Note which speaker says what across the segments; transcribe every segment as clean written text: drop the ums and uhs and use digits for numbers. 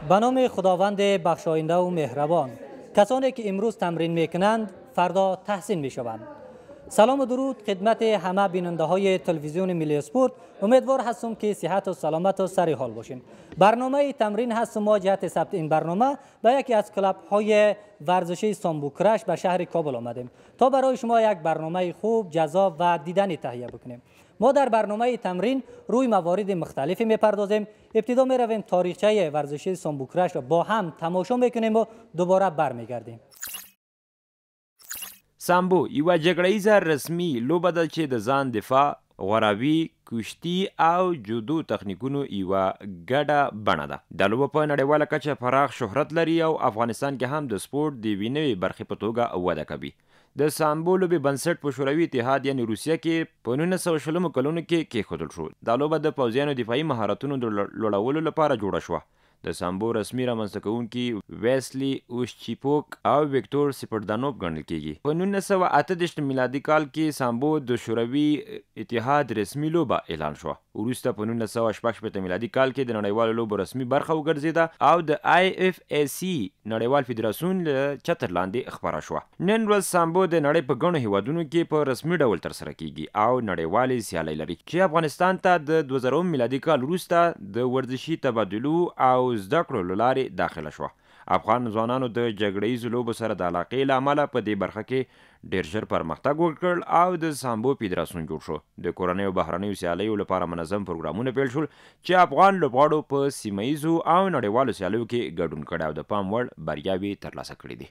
Speaker 1: به نام خداوند بخشاینده و مهربان. کسانی که امروز تمرین میکنند فردا تحسین میشوند. سلام و درود خدمت همه بیننده های تلویزیون ملی اسپورت. امیدوار هستم که صحت و سلامت و سر حال باشین. برنامه تمرین هست ما جهت ثبت این برنامه به یکی از کلاب های ورزشی سامبوکرش به شهر کابل آمدیم تا برای شما یک برنامه خوب، جذاب و دیدنی تهیه بکنیم. ما در برنامه تمرین روی موارد مختلفی میپردازیم. ابتدا می رویم تاریخچه ورزشی سامبوکرش را با هم تماشا میکنیم و دوباره برمیگردیم.
Speaker 2: سامبو یوه جګړهیزه رسمي لوبه ده چې د ځان دفاع، غوراوي، کشتي او جودو تخنیکونو یوه ګډه بڼه ده. دا لوبه په نړیواله کچه پراخ شهرت لري او افغانستان کې هم د سپورت د یوې نوې برخې په توګه وده کوي. د سامبو لوبې بنسټ په شوروي اتحاد یعنې روسیه کې په 1920 کلونو کې کېښودل شو. دا لوبه د پوځیانو دفاعي مهارتونو د لوړولو لپاره جوړه شوه. د سامبو رسمي رامنځته کوونکي ویسلی اوشچیپوک او ویکتور سپردانوف ګڼل کیږي. په 1928 میلادي کال کې سامبو د شوروي اتحاد رسمي لوبه اعلان شوه. وروسته په 1966 میلادي کال کې د نړیوالو لوبو رسمي برخه وګرځېده او د IFAC نړیوال فدراسیون له چتر لاندې خپره شوه. نن ورځ سامبو د نړۍ په ګڼو هیوادونو کې په رسمي ډول ترسره کیږي او نړیوالې سیالۍ لري چې افغانستان ته د 2000 میلادي کال وروسته د ورزشي تبادلو او زده کړو له لارې داخله شوه. افغان ځوانانو د جګړهیزو لوبو سره د علاقې له امله په دې برخه کې ډېر ژر پرمختګ وکړ او د سامبو فدراسیون جوړ شو. د کورنیو او بهرنیو سیالیو لپاره منظم پروګرامونه پیل شول چې افغان لوبغاړو په سیمه ییزو او نړیوالو سیالیو کې ګډون کړی او د پام وړ بریاوې ترلاسه کړې دي.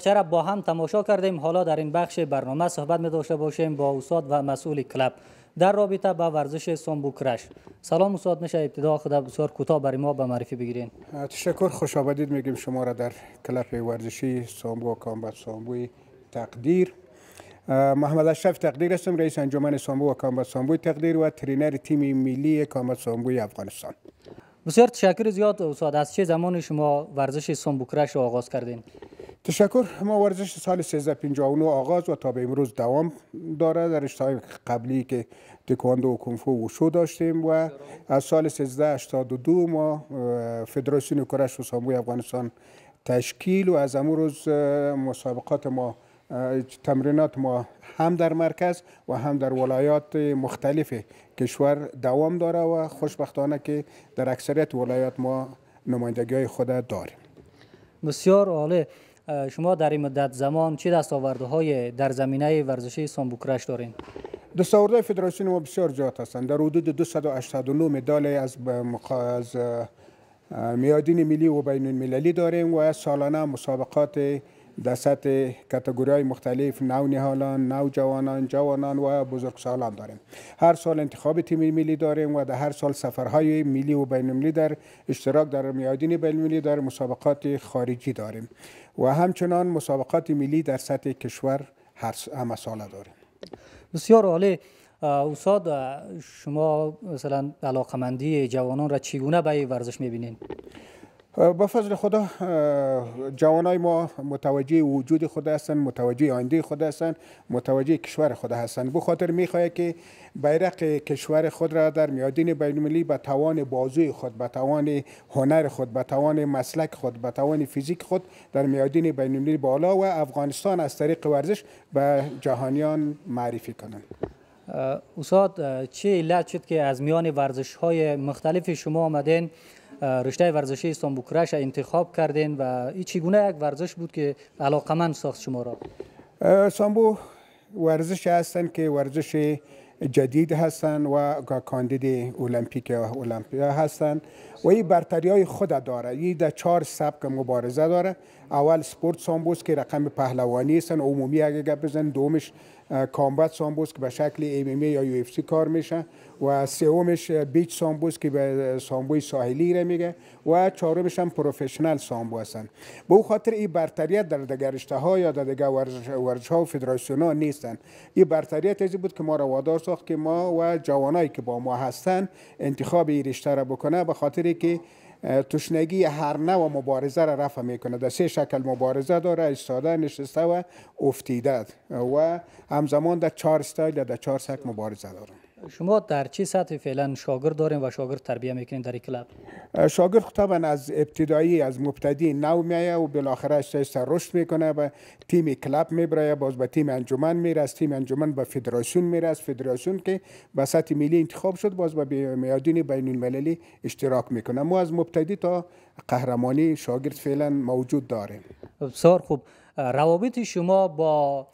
Speaker 1: چرا با هم تماشا کردیم. حالا در این بخش برنامه صحبت می داشته باشیم با استاد و مسئول کلاب در رابطه با ورزش سامبوکرش. سلام استاد، میشه ابتدا خود بسیار کوتاه برای ما به معرفی بگیرین؟
Speaker 3: تشکر، خوش آمدید میگیم شما را در کلاب ورزشی سامبو کامبات سامبوی تقدیر. محمد اشرف تقدیر هستم، رئیس انجمن سامبو و کامبات سامبوی تقدیر و ترینر تیم ملی کامبات سامبوی افغانستان.
Speaker 1: بسیار تشکر زیاد استاد. از چه زمانی شما ورزش سامبوکرش را آغاز کردین؟
Speaker 3: تشکر. ما ورزش سال 1359 آغاز و تا به امروز دوام داره. در اشتهای قبلی که تکواندو و کنفو و وشو داشتیم و از سال 1382 ما فدراسیون کرش و سامبوی افغانستان تشکیل و از امروز روز مسابقات ما، تمرینات ما هم در مرکز و هم در ولایات مختلف کشور دوام داره و خوشبختانه که در اکثریت ولایات ما نمایندگی های خود داریم.
Speaker 1: بسیار عالی. شما در این مدت زمان چه دستاوردهای در زمینه ورزشی سامبوکرش دارین؟
Speaker 3: دستاوردهای فدراسیون ما بسیار زیاد هستند. در حدود 289 مدال از میادین ملی و بین المللی داریم و سالانه مسابقات در سطح کاتگوری‌های مختلف، نونهالان، نوجوانان، جوانان و بزرگسالان داریم. هر سال انتخاب تیم ملی داریم و در هر سال سفرهای ملی و بین المللی در اشتراک در میادین بین المللی در مسابقات خارجی داریم و همچنان مسابقات ملی در سطح کشور همه ساله داریم.
Speaker 1: بسیار عالی. استاد، شما مثلا علاقمندی جوانان را چگونه به این ورزش می‌بینید؟
Speaker 3: با فضل خدا جوانای ما متوجه وجود خود هستند، متوجه آینده خود هستند، متوجه کشور خود هستند. به خاطر میخواهد که بیرق کشور خود را در میادین بین المللی به توان بازوی خود، به توان هنر خود، به توان مسلک خود، به توان فیزیک خود در میادین بین المللی بالا و افغانستان از طریق ورزش به جهانیان معرفی کنند.
Speaker 1: استاد، چه علت شد که از میان ورزش‌های مختلف شما آمدین رشته ورزشی سامبوکرش انتخاب کردین و این چگونه یک ورزش بود که علاقمند ساخت شما را؟
Speaker 3: سامبو ورزش هستند که ورزش جدید هستند و کاندید المپیک المپیا هستند و این برتری های خود داره. این در 4 سبک مبارزه داره. اول سپورت سامبوست که رقم پهلوانی هستند، عمومی اگه گپ بزن. دومش کامبات سامبوست که به شکل MMA یا UFC کار میشه و سومش بیچ سامبوست که به سامبوی ساحلی را میگه و چهارمش هم پروفشنال سامبو هستند. به او خاطر این برتریت در دیگر رشته‌ها یا در دیگر ورزش‌ها و فدراسیون‌ها نیستند. این برتریت ازی بود که ما را وادار ساخت که ما و جوانایی که با ما هستند انتخاب این رشته را بکنه، به خاطر که تشنگی هر نوع مبارزه را رفع میکنه. در 3 شکل مبارزه داره: ایستاده، نشسته و افتیده و همزمان در 4 استایل یا در 4 سبک مبارزه داره.
Speaker 1: شما در چه سطح فعلا شاگرد دارین و شاگرد تربیت میکنین در این کلاب؟
Speaker 3: شاگرد طبعا از ابتدایی از مبتدی نو میایه و بالاخره سر رشد میکنه و تیم کلاب میبره، باز به تیم انجمن میره، از تیم انجمن به فدراسیون میره، از فدراسیون که به سطح ملی انتخاب شد باز به میادین بین المللی اشتراک میکنه. ما از مبتدی تا قهرمانی شاگرد فعلا موجود داریم.
Speaker 1: بسیار خوب. روابط شما با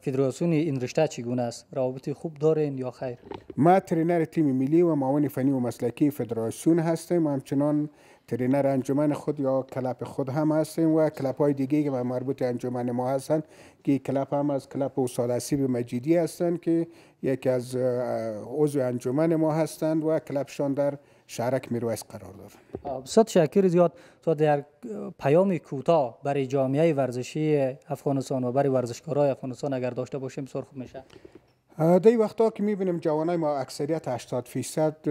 Speaker 1: فدراسیون این رشته چگونه است؟ روابط خوب دارین یا خیر؟
Speaker 3: ما ترینر تیم ملی و معاون فنی و مسلکی فدراسیون هستیم و همچنان ترینر انجمن خود یا کلاب خود هم هستیم و کلاب های دیگه که مربوط انجمن ما هستن که کلاب هم از کلاب استاد حسیب مجیدی هستند که یکی از عضو انجمن ما هستند و کلابشان در شهرک میرویس قرار دارند.
Speaker 1: بسیار تشکر زیاد. تا در پیام کوتاه برای جامعه ورزشی افغانستان و برای ورزشکارای افغانستان اگر داشته باشیم بسیار خوب میشه.
Speaker 3: در وقتا که میبینیم جوانای ما اکثریت 80%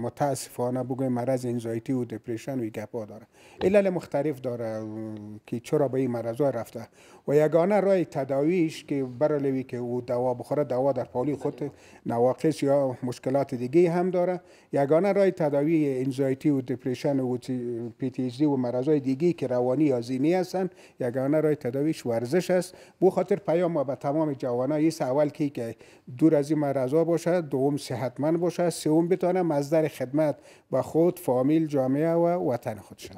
Speaker 3: متاسفانه بگویم مرض انزایتی و دپریشن و گپا داره. علل مختلف داره که چرا به این مرض رفته و یگانه راه تداویش که برای که او دوا بخوره، دوا در پالی خود نواقص یا مشکلات دیگه هم داره. یگانه راه تداوی انزایتی و دپریشن و PTSD و مرضای دیگه که روانی یا ذهنی هستن، یگانه راه تداویش ورزش است. بو خاطر پیام ما به تمام جوانان است اول که دور از این مرضا باشه، دوم صحتمند باشه، سوم بتونه مصدر خدمت با خود، فامیل، جامعه و وطن خود شد.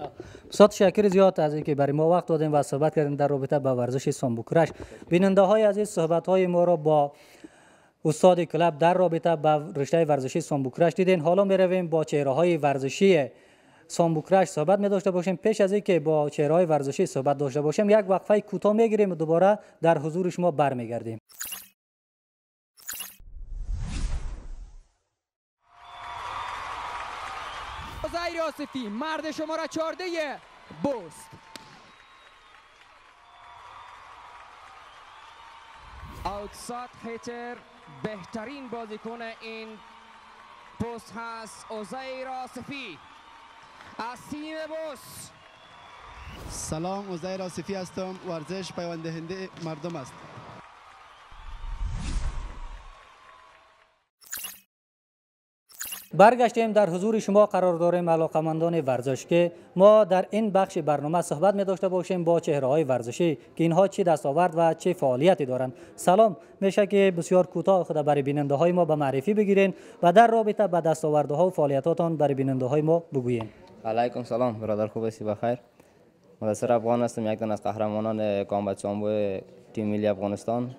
Speaker 1: بسیار تشکر زیاد از اینکه برای ما وقت دادین و صحبت کردین در رابطه با ورزش سامبوکرش. بیننده های عزیز صحبت های ما را با استاد کلاب در رابطه با رشته ورزشی سامبوکرش دیدین. حالا می رویم با چهره های ورزشی سامبوکرش صحبت می داشته باشیم. پیش از اینکه با چهره های ورزشی صحبت داشته باشیم یک وقفه کوتاه میگیریم و دوباره در حضور شما برمیگردیم.
Speaker 4: عزیر آصفی مرد شماره 14 بوست. اوتساید هیتر بهترین بازیکن این پست هست عزیر آصفی از تیم بوست.
Speaker 5: سلام، عزیر آصفی هستم. ورزش پیوند دهنده مردم است.
Speaker 1: برگشتیم در حضور شما قرار داریم علاقمندان ورزش که ما در این بخش برنامه صحبت می داشته باشیم با چهره های ورزشی که اینها چه دستاورد و چه فعالیتی دارند. سلام، میشه که بسیار کوتاه خود برای بیننده های ما به معرفی بگیرین و در رابطه با دستاوردها و فعالیتاتان برای بیننده های ما بگویین.
Speaker 6: علیکم سلام برادر، خوب هستی؟ بخیر. مدثر افغان هستم، یک تن از قهرمانان کامبت سامبو تیم ملی افغانستان.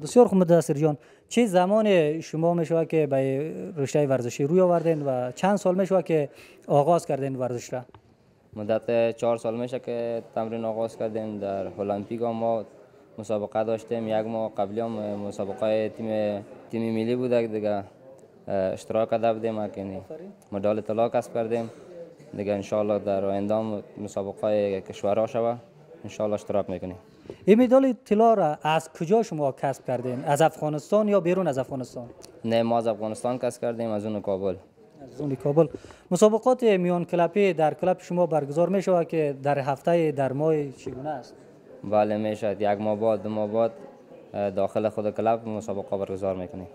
Speaker 1: بسیار خوب مدثر جان، چه زمان شما میشه که به رشته ورزشی روی آوردین و چند سال میشه که آغاز کردین ورزش را؟
Speaker 6: مدت 4 سال میشه که تمرین آغاز کردیم. در المپیک ما مسابقه داشتیم، یک ماه قبلی هم مسابقه تیم ملی بود دیگه اشتراک کرده بودیم که مدال طلا کسب کردیم دیگه. انشالله در آینده مسابقه کشورها شود انشالله اشتراک میکنیم.
Speaker 1: این مدال طلا را از کجا شما کسب کردین؟ از افغانستان یا بیرون از افغانستان؟
Speaker 6: نه، ما از افغانستان کسب کردیم، از اون کابل.
Speaker 1: از اون کابل. مسابقات میان کلپی در کلب شما برگزار میشه که در هفته در ماه چگونه است؟
Speaker 6: بله میشه، یک ماه بعد 2 ماه بعد داخل خود کلب مسابقه برگزار میکنیم.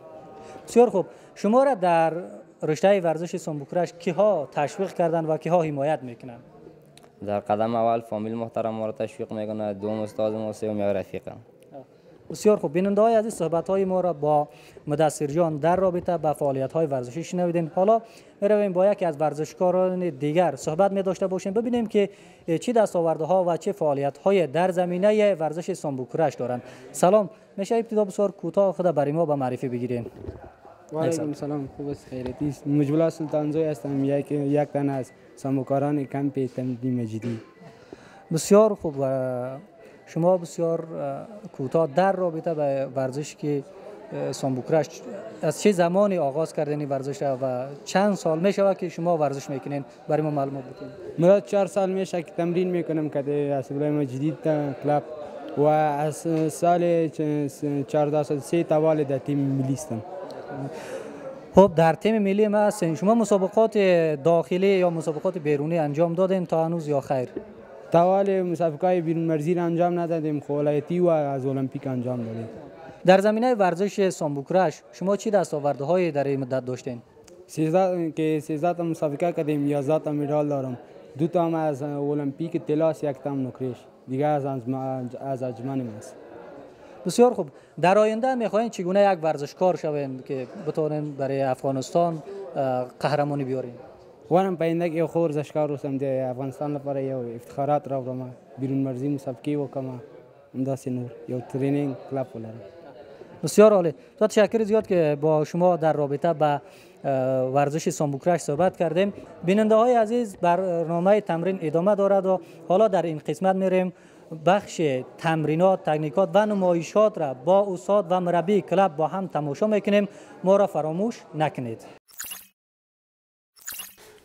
Speaker 1: بسیار خوب. شما را در رشته ورزش سامبوکرش کیها تشویق کردن و کیها حمایت میکنن؟
Speaker 6: در قدم اول فامیل محترم ما را تشویق میکنه، دوم استاد ما، سوم یک رفیقم.
Speaker 1: بسیار خوب. بیننده های عزیز صحبت های ما را با مدثر جان در رابطه با فعالیت های ورزشی شنیدین. حالا میرویم با یکی از ورزشکاران دیگر صحبت می داشته باشیم، ببینیم که چه دستاوردها و چه فعالیت های در زمینه ورزش سامبوکرش دارند. سلام، میشه ابتدا بسیار کوتاه خود برای ما به معرفی بگیرین؟
Speaker 7: و علیکم سلام، خوب است؟ خیریت است. مجبور سلطانزوی هستم، یک تن از سامبوکاران کمپ تمدین مجیدی.
Speaker 1: بسیار خوب. شما بسیار کوتاه در رابطه با ورزش که سامبوکرش از چه زمانی آغاز کردین ورزش و چند سال میشه که شما ورزش میکنین برای ما معلومات بدین؟
Speaker 7: من 4 سال میشه که تمرین میکنم که اسبلای مجیدی کلاب و از سال 14 سال 3 توالی در تیم ملی هستم.
Speaker 1: خب در تیم ملی ما هستین. شما مسابقات داخلی یا مسابقات بیرونی انجام دادین تا هنوز یا خیر؟
Speaker 7: توالی مسابقات بیرون مرزی را انجام ندادیم، ولایتی و از المپیک انجام دادیم.
Speaker 1: در زمینه ورزش سامبوکرش شما چی دستاوردهایی در این مدت داشتین؟
Speaker 7: 13 تا مسابقه کردیم، 11 تا مدال دارم. 2 تا هم از المپیک طلاست، 1 تا هم نقره‌اش. دیگه از انجمن است.
Speaker 1: بسیار خوب. در آینده میخواین چگونه یک ورزشکار شوین که بتونین برای افغانستان قهرمانی بیارین؟
Speaker 7: وانم پاینده که خو ورزشکار اوسم د افغانستان لپاره یو افتخارات راوړم، بیرون مرزي مسابقې وکم، همداسې نور یو ترینینګ کلاب ولرم.
Speaker 1: بسیار عالی. تشکر زیاد که با شما در رابطه با ورزش سامبوکرش صحبت کردیم. بیننده های عزیز، برنامه تمرین ادامه دارد و حالا در این قسمت میریم بخش تمرینات، تکنیکات و نمایشات را با استاد و مربی کلاب با هم تماشا میکنیم. ما را فراموش نکنید.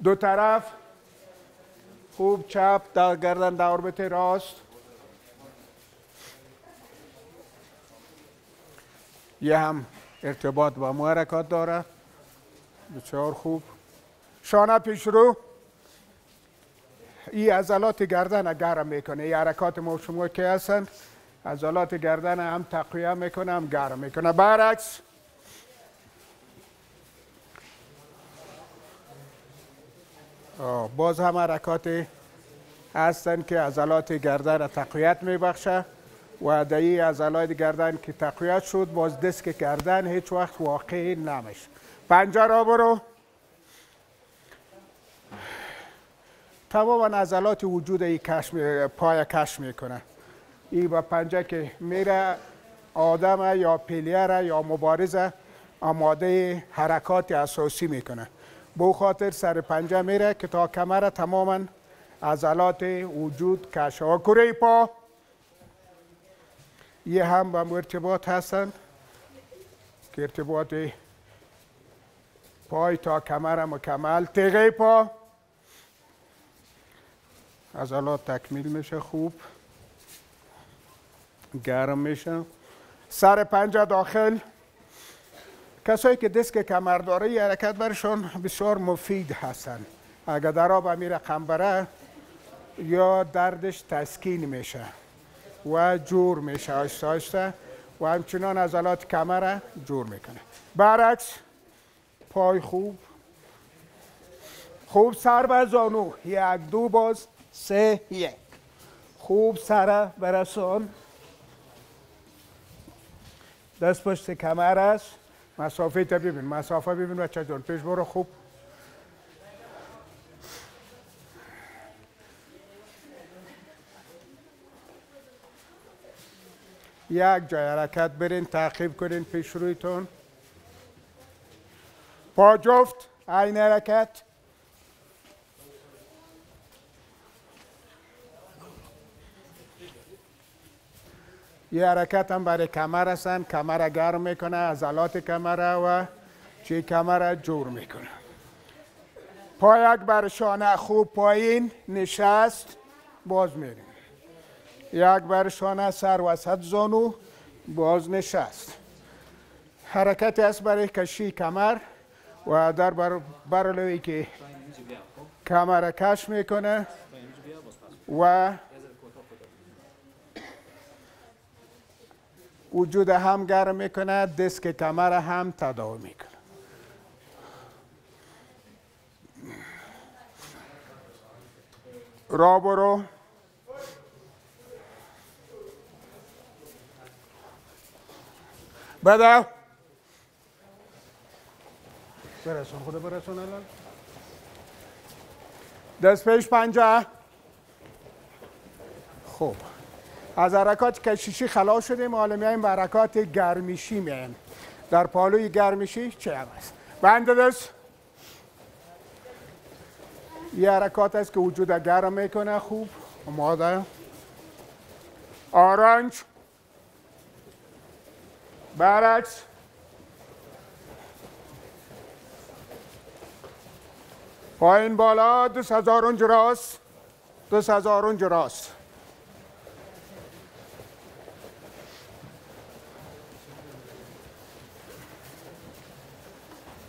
Speaker 3: دو طرف خوب چپ در گردن در اوربیت راست. یه هم ارتباط با مو حرکات داره. بسیار خوب. شانه پیش رو. این عضلات گردن گرم میکنه. این حرکات ما شما که هستن عضلات گردن هم تقویه میکنه هم گرم میکنه. برعکس باز هم حرکات هستن که عضلات گردن را تقویت میبخشه و در این عضلات گردن که تقویت شد باز دسک گردن هیچ وقت واقعی نمیشه. پنجه را برو. تمام عضلات وجود ای پای کش میکنه. این با پنجه که میره آدم یا پیلیر یا مبارزه آماده حرکات اساسی میکنه. به خاطر سر پنجه میره که تا کمر تماما عضلات وجود کشه. و کره پا یه هم با ارتباط هستن که ارتباط پای تا کمر مکمل. تیغه پا عضلات تکمیل میشه، خوب گرم میشه. سر پنجه داخل. کسایی که دسک کمر داره این حرکت برشان بسیار مفید هستن. اگر در آب میره قنبره یا دردش تسکین میشه و جور میشه آهسته آهسته و همچنان عضلات کمر جور میکنه. برعکس پای خوب سر به زانو. 1 2 باز 3 1. خوب سر برسان. دست پشت کمر است. مسافه تا ببین، مسافه ببین بچه جان، پیش برو. خوب یک جای حرکت برین، تعقیب کنین پیش رویتون. پا جفت، عین حرکت. یه حرکت هم برای کمر هستن، کمر گرم میکنه، عضلات کمر و چه کمر جور میکنه. پا یک بر شانه خوب پایین نشست، باز میریم. یک بر شانه سر وسط زانو، باز نشست. حرکت است برای کشی کمر و در برلوی که کمر کش میکنه و وجود هم گرم میکنه، دسک کمر هم تداوی میکنه. را برو. بدو برسون، خدا برسون. الان دست پیش پنجه. خوب. از حرکات کشیشی خلاص شدیم، حالا میایم به حرکات گرمیشی میایم. در پالوی گرمیشی چه هم است؟ بند دست. یه حرکات است که وجود گرم میکنه. خوب آماده. آرنج. برعکس. پایین بالا. 2000 اونج راست. 2000 اونج راست.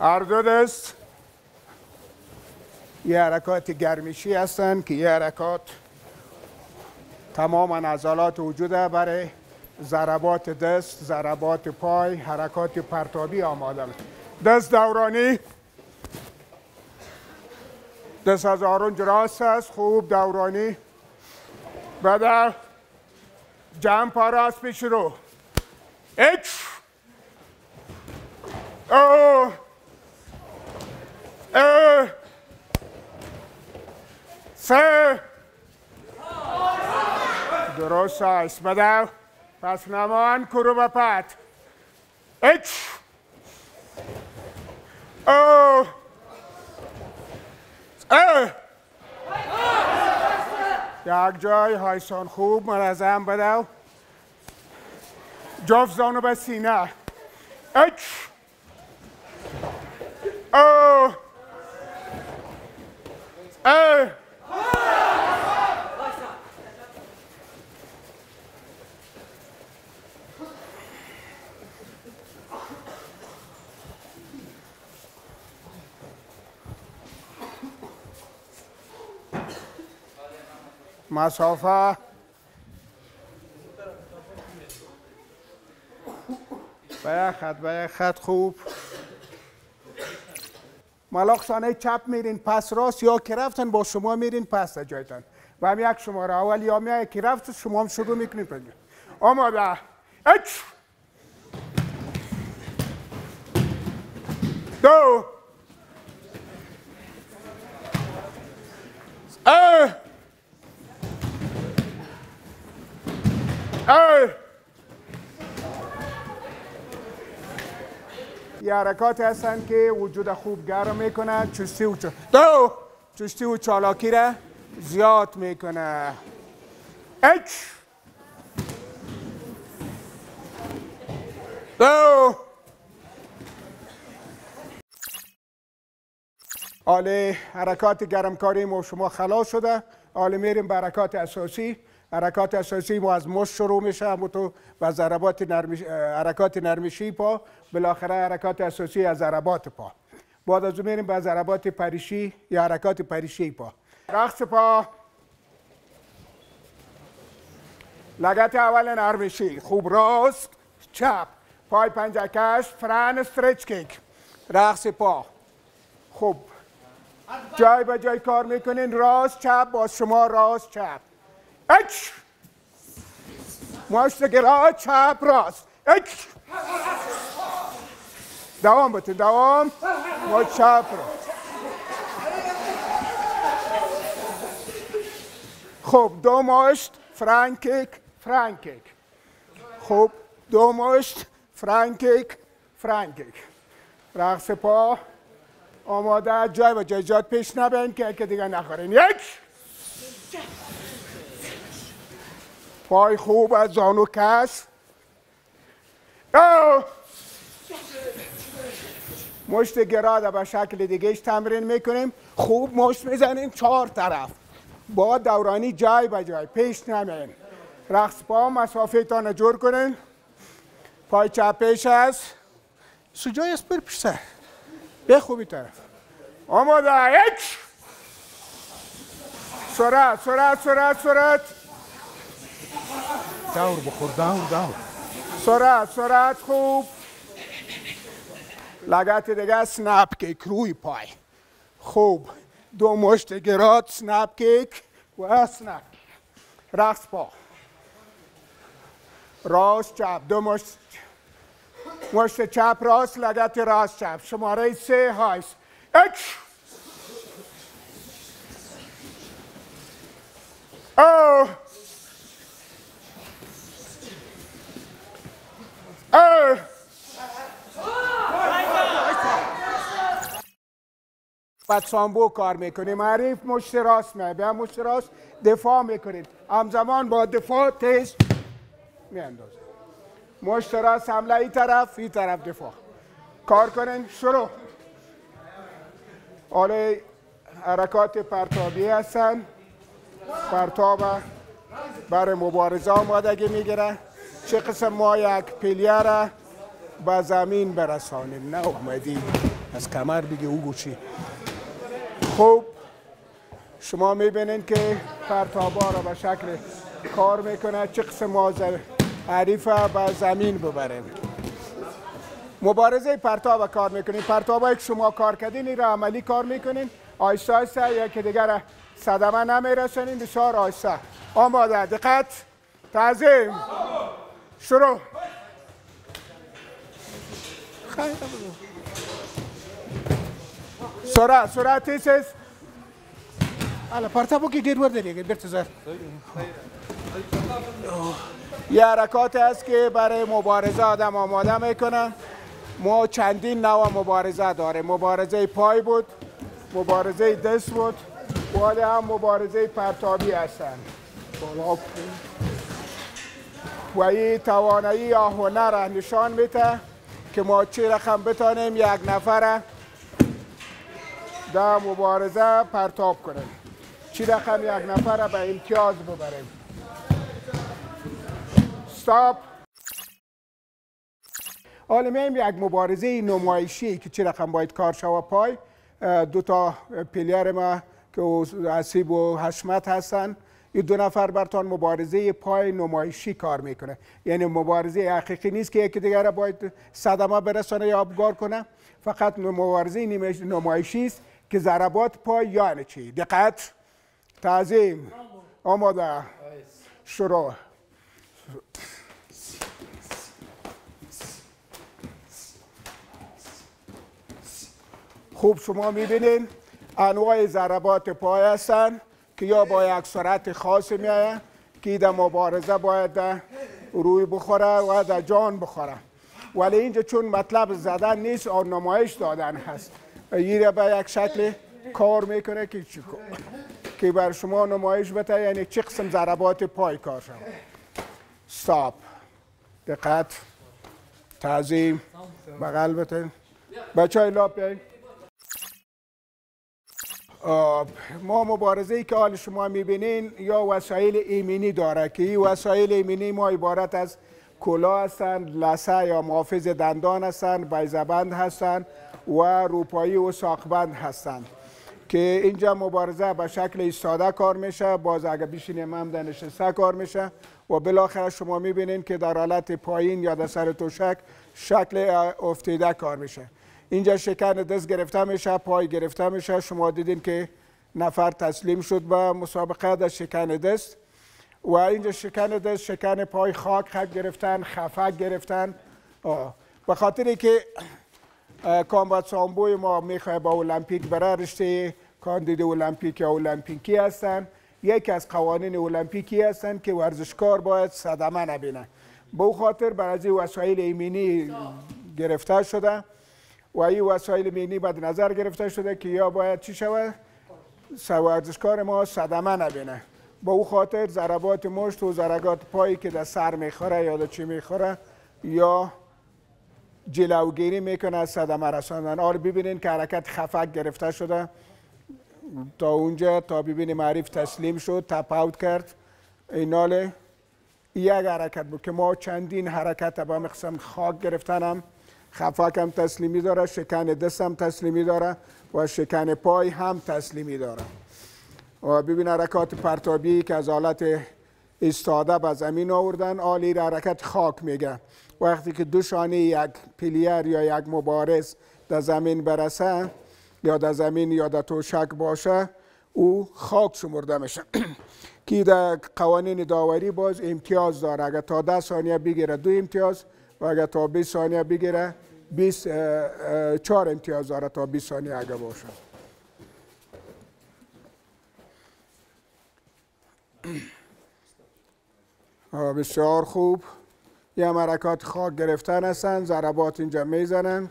Speaker 3: هر دو دست. یه حرکات گرمیشی هستن که یه حرکات تماما عضلات وجود برای ضربات دست، ضربات پای، حرکات پرتابی آماده. دست دورانی، دست از آرنج راست است، خوب دورانی. بعد جمپ راست پیش رو. یک سه درست است. بعد پس نمان کرو و پت. یک یک جای هایسان خوب منظم بدو. جفت زانو به سینه. یک مسافه به خط خوب. ملاقشانه چپ میرین پس راست، یا که رفتن با شما میرین پس جایتان و هم یک شماره اول یا میای که رفت شما هم شروع میکنین پنجه. آماده. یک دو یه حرکات هستن که وجود خوب گرم میکنه. چستی و چالاکی را زیاد میکنه. یک دو حالا حرکات گرمکاری ما شما خلاص شده. حالا میریم به حرکات اساسی. حرکات اساسی ما از مشت شروع میشه، اما تو به ضربات حرکات نرمشی پا، بالاخره حرکات اساسی از ضربات پا. بعد از اون میریم به ضربات پریشی یا حرکات پریشی پا. رقص پا، لگت اول نرمشی، خوب راست چپ، پای پنجه کش، فرن استرچ کیک. رقص پا خوب جای به جای کار میکنین، راست چپ، باز شما راست چپ. یک مشت گرا چپ راست. یک دوام بتون، دوام مشت چپ راست. خوب دو مشت فرانکیک فرانکیک. خوب دو مشت فرانکیک فرانکیک. رقص پا آماده. جای و جای جات پیش نبین که دیگه نخورین. یک پای خوب از زانو کش. مشت گراده به شکل دیگهش تمرین میکنیم. خوب مشت میزنیم چهار طرف با دورانی جای به جای پیش نمین. رقص پا مسافه تان جور کنین. پای چپ پیش است، سجای است بر پیش سر به خوبی طرف. آماده. یک سرعت سرعت سرعت سرعت. دور بخور دور. سرعت سرعت خوب. لگت دیگه سنپ کیک روی پای. خوب دو مشت گرات سنپ کیک و سنپ. رقص پا راست چپ، دو مشت چپ راست، لگت راست چپ. شماره 3 هایست. یک بعد سامبو کار میکنیم. حریف مشت راست میبه، مشت راست دفاع میکنید، همزمان با دفاع تیز میاندازید. مشت راست حمله ای طرف دفاع کار کنین. شروع. حالا حرکات پرتابی هستن. پرتاب برای مبارزه آمادگی میگیره. چه قسم ما یک پیلیه را به زمین برسانیم. نه اومدی از کمر بگی او گوشی. خوب شما میبینین که پرتابا را به شکل کار میکنه. چه قسم ما حریف به زمین ببریم. مبارزه پرتاب کار میکنیم. پرتابایی که شما کار کردین را عملی کار میکنین. آیسته آیسته یکی دیگر صدمه نمیرسونین. بسیار آیسته. آماده. دقت. تعظیم. شروع. سرعت تیز. حالا پرتابو که دیر ورده دیگه برتزار. یه حرکات است که برای مبارزه آدم آماده میکنه. ما چندین نوع مبارزه داره. مبارزه پای بود، مبارزه دست بود، و هم مبارزه پرتابی هستند. و این توانایی یا هنر را نشان میده که ما چه رقم بتانیم یک نفر در مبارزه پرتاب کنیم، چه رقم یک نفر به امتیاز ببریم. استاپ. حالا میایم یک مبارزه نمایشی که چه رقم باید کار شود پای. دو تا پلیر ما که عصیب و حشمت هستن، این دو نفر برتان مبارزه پای نمایشی کار میکنه. یعنی مبارزه حقیقی نیست که یکی دیگر باید صدمه برسانه یا ابگار کنه، فقط مبارزه نمایشی است که ضربات پای یعنی چی. دقت. تعظیم. آماده. شروع. خوب شما میبینین انواع ضربات پای هستن که یا با یک سرعت خاص میآیند که در مبارزه باید روی بخوره و در جان بخوره، ولی اینجا چون مطلب زدن نیست آن نمایش دادن هست، این به یک شکل کار میکنه که بر شما نمایش بده یعنی چه قسم ضربات پای کار شد. استاپ. دقت. تعظیم. بغل بتین. بچه های لاب بیاین. ما مبارزه ای که حال شما میبینین یا وسایل ایمنی داره که این وسایل ایمنی ما عبارت از کلاه هستند، لثه یا محافظ دندان هستند، بیضه‌بند هستند و روپایی و ساقبند هستند که اینجا مبارزه به شکل ایستاده کار میشه، باز اگه بشینیم هم در نشسته کار میشه و بالاخره شما میبینین که در حالت پایین یا در سر توشک شکل افتیده کار میشه. اینجا شکن دست گرفته میشه، پای گرفته میشه. شما دیدین که نفر تسلیم شد به مسابقه در شکن دست و اینجا شکن دست، شکن پای خاک گرفتن، خفک گرفتن. به خاطری که کامبات سامبوی ما میخواه با المپیک برای رشته کاندید المپیک یا المپیکی هستن. یکی از قوانین المپیکی هستن که ورزشکار باید صدمه نبینه. به او خاطر برای وسایل ایمنی گرفته شده و این وسایل ایمنی بعد نظر گرفته شده که یا باید چی شود؟ ورزشکار ما صدمه نبینه. به او خاطر ضربات مشت و ضربات پایی که در سر میخوره یا در چی میخوره یا جلوگیری میکنه از صدمه رساندن. حالا ببینین که حرکت خفک گرفته شده تا اونجا تا ببینیم حریف تسلیم شد، تپ اوت کرد. ایناله یک حرکت بود که ما چندین حرکت با مقسم خاک گرفتنم، خفک هم تسلیمی داره، شکن دست هم تسلیمی داره و شکن پای هم تسلیمی داره. و ببین حرکات پرتابی که از حالت ایستاده به زمین آوردن، آلی حرکت خاک میگه. وقتی که دو شانه یک پلیر یا یک مبارز در زمین برسه یا در زمین یا در توشک باشه او خاک شمرده میشه که در قوانین داوری باز امتیاز داره. اگر تا 10 ثانیه بگیره 2 امتیاز و اگر تا 20 ثانیه بگیره 4 امتیاز داره تا 20 ثانیه اگر باشه. بسیار خوب. یه حرکات خاک گرفتن هستن، ضربات اینجا میزنن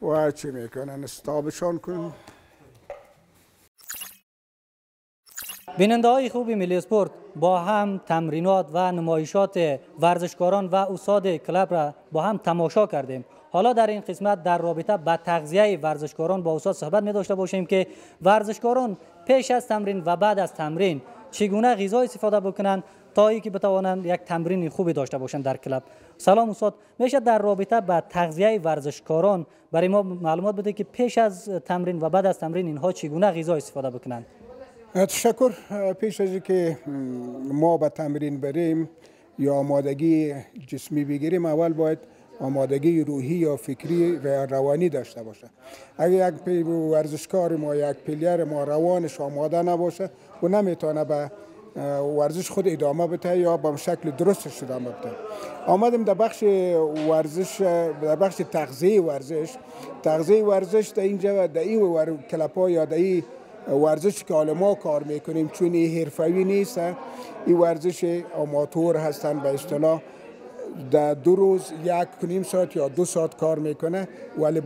Speaker 3: و چی میکنن؟ استابشان کنن.
Speaker 1: بیننده های خوب ملی اسپورت، با هم تمرینات و نمایشات ورزشکاران و استاد کلاب را با هم تماشا کردیم. حالا در این قسمت در رابطه با تغذیه ورزشکاران با استاد صحبت می داشته باشیم که ورزشکاران پیش از تمرین و بعد از تمرین چگونه غذا استفاده بکنند تا اینکه بتوانند یک تمرین خوبی داشته باشند در کلاب. سلام استاد، میشه در رابطه با تغذیه ورزشکاران برای ما معلومات بده که پیش از تمرین و بعد از تمرین اینها چگونه غذا استفاده بکنند؟
Speaker 3: تشکر. پیش از اینکه ما به تمرین بریم یا آمادگی جسمی بگیریم، اول باید آمادگی روحی یا فکری و روانی داشته باشه. اگر یک ورزشکار ما، یک پلیر ما روانش آماده نباشه و نمیتونه به ورزش خود ادامه بده یا به شکل درستش ادامه بده. آمدیم در بخش ورزش، در بخش تغذیه ورزش در اینجا در این کلپا یا در این ورزش که ما کار میکنیم، چون این حرفه‌ای نیست، این ورزش آماتور هستن به اصطلاح، در 2 روز 1.5 ساعت یا 2 ساعت کار میکنه، ولی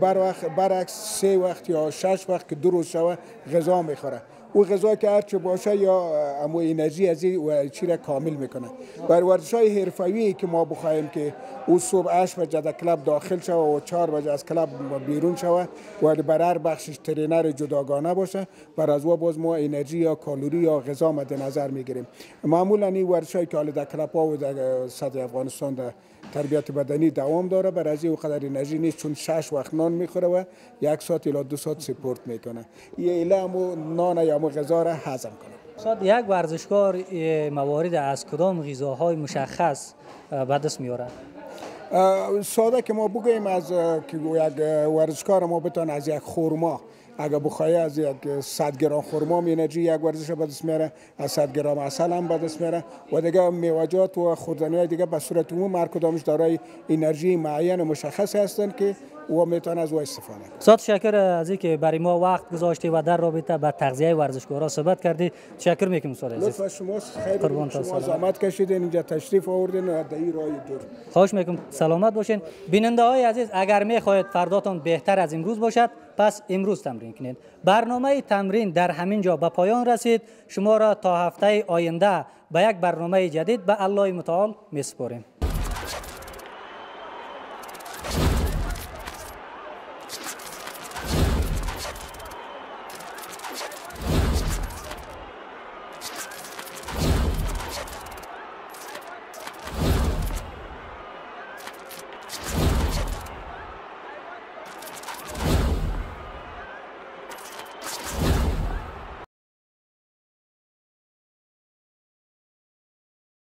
Speaker 3: برعکس 3 وقت یا 6 وقت که 2 روز شوه غذا میخوره. او غذا که هرچه باشه یا امو انرژی از این چی را کامل میکنه. بر ورزش‌های حرفه‌ای که ما بخوایم که او صبح 8 بجه در کلاب داخل شوه و 4 بجه از کلاب بیرون شوه و بر هر بخشش ترینر جداگانه باشه، بر از باز ما انرژی یا کالری یا غذا مد نظر میگیریم. معمولا این ورزش‌هایی که حالا در کلاب‌ها و در سطح افغانستان در تربیت بدنی دوام داره، بر از این قدر انرژی نیست، چون 6 وقت نان میخوره و 1 ساعت الی 2 ساعت سپورت میکنه. یه الهمو نان یا غذا را هضم کنه.
Speaker 1: استاد، یک ورزشکار موارد از کدام غذاهای مشخص به دست میاره؟
Speaker 3: ساده که ما بگوییم از که یک ورزشکار ما بتونه از یک خرما، اگر بخوای از یک 100 گرم خرما انرژی یک ورزش به دست میاره، از 100 گرم عسل هم به دست میاره و دیگه میوه‌جات و خوردنی‌های دیگه به صورت عموم هر کدامش دارای انرژی معین و مشخص هستند که و میتونه از او استفاده کنه.
Speaker 1: استاد، تشکر از اینکه برای ما وقت گذاشتی و در رابطه با تغذیه ورزشکارا صحبت کردی. تشکر میکنم استاد عزیز.
Speaker 3: لطفا شما خیلی شما زحمت کشیدین اینجا تشریف آوردین و در این راه دور.
Speaker 1: خواهش میکنم سلامت باشین. بیننده های عزیز، اگر میخواهید فرداتون بهتر از امروز باشد، پس امروز تمرین کنید. برنامه تمرین در همین جا به پایان رسید. شما را تا هفته آینده به یک برنامه جدید به الله متعال میسپاریم.